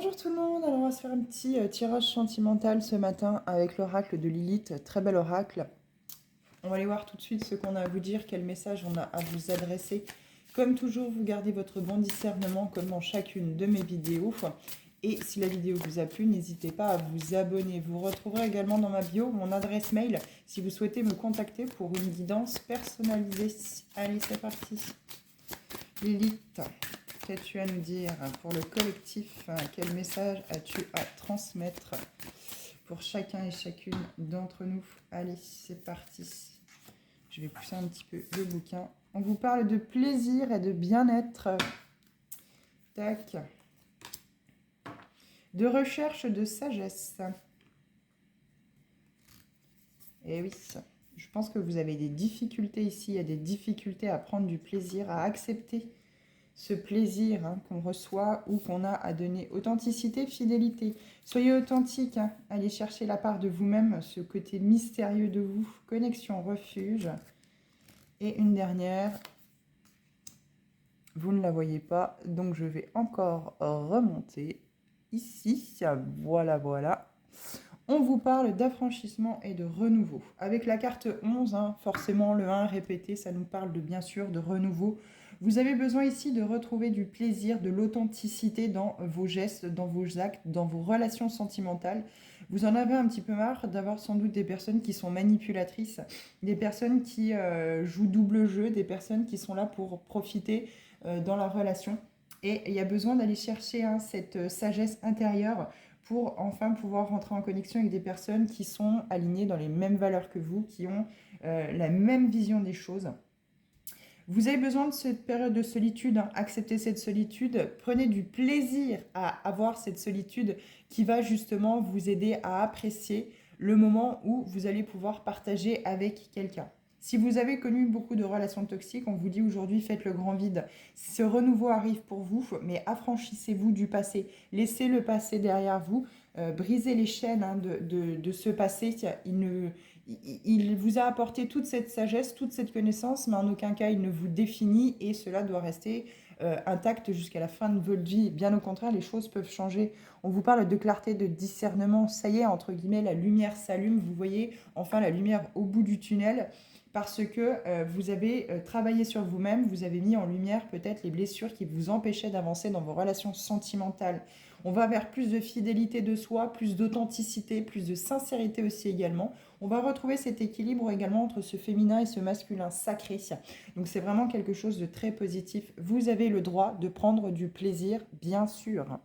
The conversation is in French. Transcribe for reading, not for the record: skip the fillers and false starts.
Bonjour tout le monde, alors on va se faire un petit tirage sentimental ce matin avec l'oracle de Lilith, très bel oracle. On va aller voir tout de suite ce qu'on a à vous dire, quel message on a à vous adresser. Comme toujours, vous gardez votre bon discernement comme dans chacune de mes vidéos. Et si la vidéo vous a plu, n'hésitez pas à vous abonner. Vous retrouverez également dans ma bio mon adresse mail si vous souhaitez me contacter pour une guidance personnalisée. Allez, c'est parti. Lilith, qu'as-tu à nous dire pour le collectif? Quel message as-tu à transmettre pour chacun et chacune d'entre nous? Allez, c'est parti. Je vais pousser un petit peu le bouquin. On vous parle de plaisir et de bien-être. Tac. De recherche de sagesse. Et oui, je pense que vous avez des difficultés ici. Il y a des difficultés à prendre du plaisir, à accepter ce plaisir qu'on reçoit ou qu'on a à donner. Authenticité, fidélité. Soyez authentique, allez chercher la part de vous-même, ce côté mystérieux de vous. Connexion, refuge. Et une dernière, vous ne la voyez pas, donc je vais encore remonter ici. Voilà, voilà. On vous parle d'affranchissement et de renouveau. Avec la carte 11, forcément le 1 répété, ça nous parle de bien sûr de renouveau. Vous avez besoin ici de retrouver du plaisir, de l'authenticité dans vos gestes, dans vos actes, dans vos relations sentimentales. Vous en avez un petit peu marre d'avoir sans doute des personnes qui sont manipulatrices, des personnes qui jouent double jeu, des personnes qui sont là pour profiter dans la relation. Et il y a besoin d'aller chercher cette sagesse intérieure pour enfin pouvoir rentrer en connexion avec des personnes qui sont alignées dans les mêmes valeurs que vous, qui ont la même vision des choses. Vous avez besoin de cette période de solitude, acceptez cette solitude, prenez du plaisir à avoir cette solitude qui va justement vous aider à apprécier le moment où vous allez pouvoir partager avec quelqu'un. Si vous avez connu beaucoup de relations toxiques, on vous dit aujourd'hui faites le grand vide. Ce renouveau arrive pour vous, mais affranchissez-vous du passé. Laissez le passé derrière vous, brisez les chaînes de ce passé. Il vous a apporté toute cette sagesse, toute cette connaissance, mais en aucun cas il ne vous définit et cela doit rester intact jusqu'à la fin de votre vie. Bien au contraire, les choses peuvent changer. On vous parle de clarté, de discernement. Ça y est, entre guillemets, la lumière s'allume. Vous voyez enfin la lumière au bout du tunnel parce que vous avez travaillé sur vous-même, vous avez mis en lumière peut-être les blessures qui vous empêchaient d'avancer dans vos relations sentimentales. On va vers plus de fidélité de soi, plus d'authenticité, plus de sincérité aussi également. On va retrouver cet équilibre également entre ce féminin et ce masculin sacré. Donc c'est vraiment quelque chose de très positif. Vous avez le droit de prendre du plaisir, bien sûr.